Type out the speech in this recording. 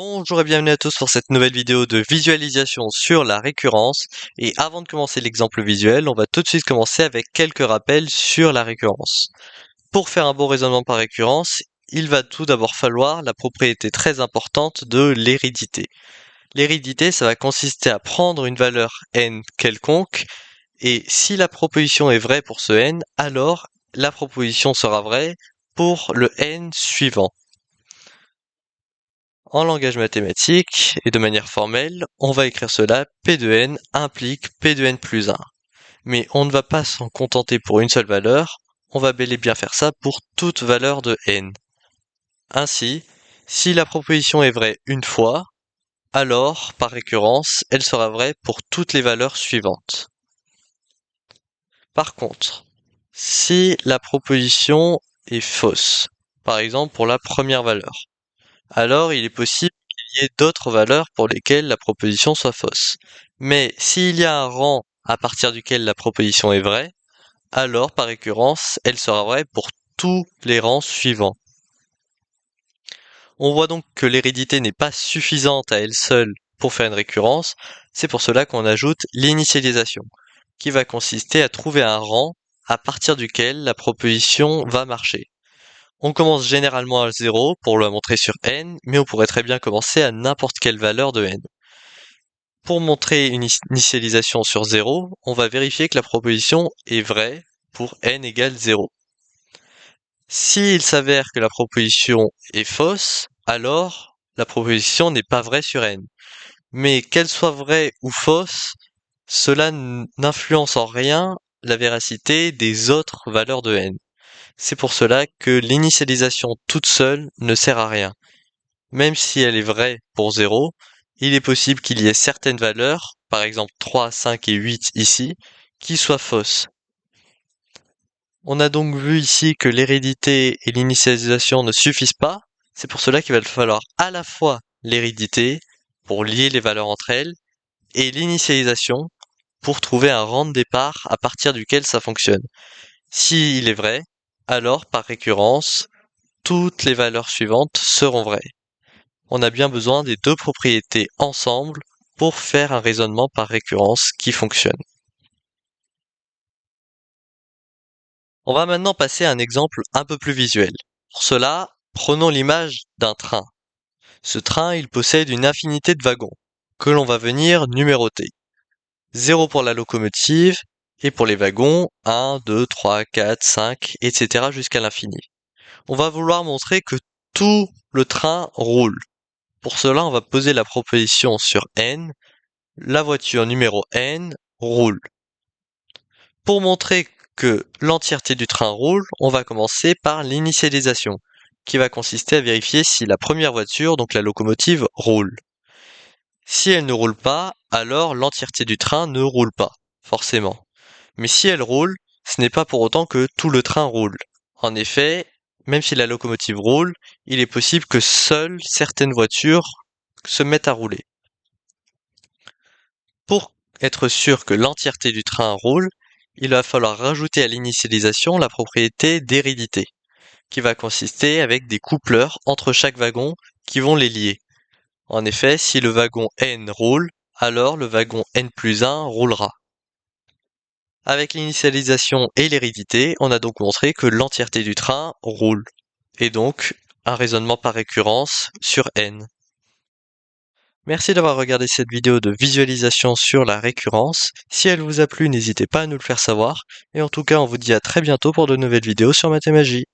Bonjour et bienvenue à tous pour cette nouvelle vidéo de visualisation sur la récurrence. Et avant de commencer l'exemple visuel, on va tout de suite commencer avec quelques rappels sur la récurrence. Pour faire un bon raisonnement par récurrence, il va tout d'abord falloir la propriété très importante de l'hérédité. L'hérédité, ça va consister à prendre une valeur n quelconque, et si la proposition est vraie pour ce n, alors la proposition sera vraie pour le n suivant. En langage mathématique et de manière formelle, on va écrire cela, P de n implique P de n plus 1. Mais on ne va pas s'en contenter pour une seule valeur, on va bel et bien faire ça pour toute valeur de n. Ainsi, si la proposition est vraie une fois, alors, par récurrence, elle sera vraie pour toutes les valeurs suivantes. Par contre, si la proposition est fausse, par exemple pour la première valeur, alors il est possible qu'il y ait d'autres valeurs pour lesquelles la proposition soit fausse. Mais s'il y a un rang à partir duquel la proposition est vraie, alors par récurrence, elle sera vraie pour tous les rangs suivants. On voit donc que l'hérédité n'est pas suffisante à elle seule pour faire une récurrence, c'est pour cela qu'on ajoute l'initialisation, qui va consister à trouver un rang à partir duquel la proposition va marcher. On commence généralement à 0 pour le montrer sur n, mais on pourrait très bien commencer à n'importe quelle valeur de n. Pour montrer une initialisation sur 0, on va vérifier que la proposition est vraie pour n égale 0. S'il s'avère que la proposition est fausse, alors la proposition n'est pas vraie sur n. Mais qu'elle soit vraie ou fausse, cela n'influence en rien la véracité des autres valeurs de n. C'est pour cela que l'initialisation toute seule ne sert à rien. Même si elle est vraie pour 0, il est possible qu'il y ait certaines valeurs, par exemple 3, 5 et 8 ici, qui soient fausses. On a donc vu ici que l'hérédité et l'initialisation ne suffisent pas. C'est pour cela qu'il va falloir à la fois l'hérédité pour lier les valeurs entre elles et l'initialisation pour trouver un rang de départ à partir duquel ça fonctionne. S'il est vrai, alors par récurrence, toutes les valeurs suivantes seront vraies. On a bien besoin des deux propriétés ensemble pour faire un raisonnement par récurrence qui fonctionne. On va maintenant passer à un exemple un peu plus visuel. Pour cela, prenons l'image d'un train. Ce train, il possède une infinité de wagons, que l'on va venir numéroter. 0 pour la locomotive, et pour les wagons, 1, 2, 3, 4, 5, etc. jusqu'à l'infini. On va vouloir montrer que tout le train roule. Pour cela, on va poser la proposition sur n, la voiture numéro n roule. Pour montrer que l'entièreté du train roule, on va commencer par l'initialisation, qui va consister à vérifier si la première voiture, donc la locomotive, roule. Si elle ne roule pas, alors l'entièreté du train ne roule pas, forcément. Mais si elle roule, ce n'est pas pour autant que tout le train roule. En effet, même si la locomotive roule, il est possible que seules certaines voitures se mettent à rouler. Pour être sûr que l'entièreté du train roule, il va falloir rajouter à l'initialisation la propriété d'hérédité, qui va consister avec des coupleurs entre chaque wagon qui vont les lier. En effet, si le wagon n roule, alors le wagon n plus 1 roulera. Avec l'initialisation et l'hérédité, on a donc montré que l'entièreté du train roule, et donc un raisonnement par récurrence sur n. Merci d'avoir regardé cette vidéo de visualisation sur la récurrence. Si elle vous a plu, n'hésitez pas à nous le faire savoir, et en tout cas on vous dit à très bientôt pour de nouvelles vidéos sur Mathemagie.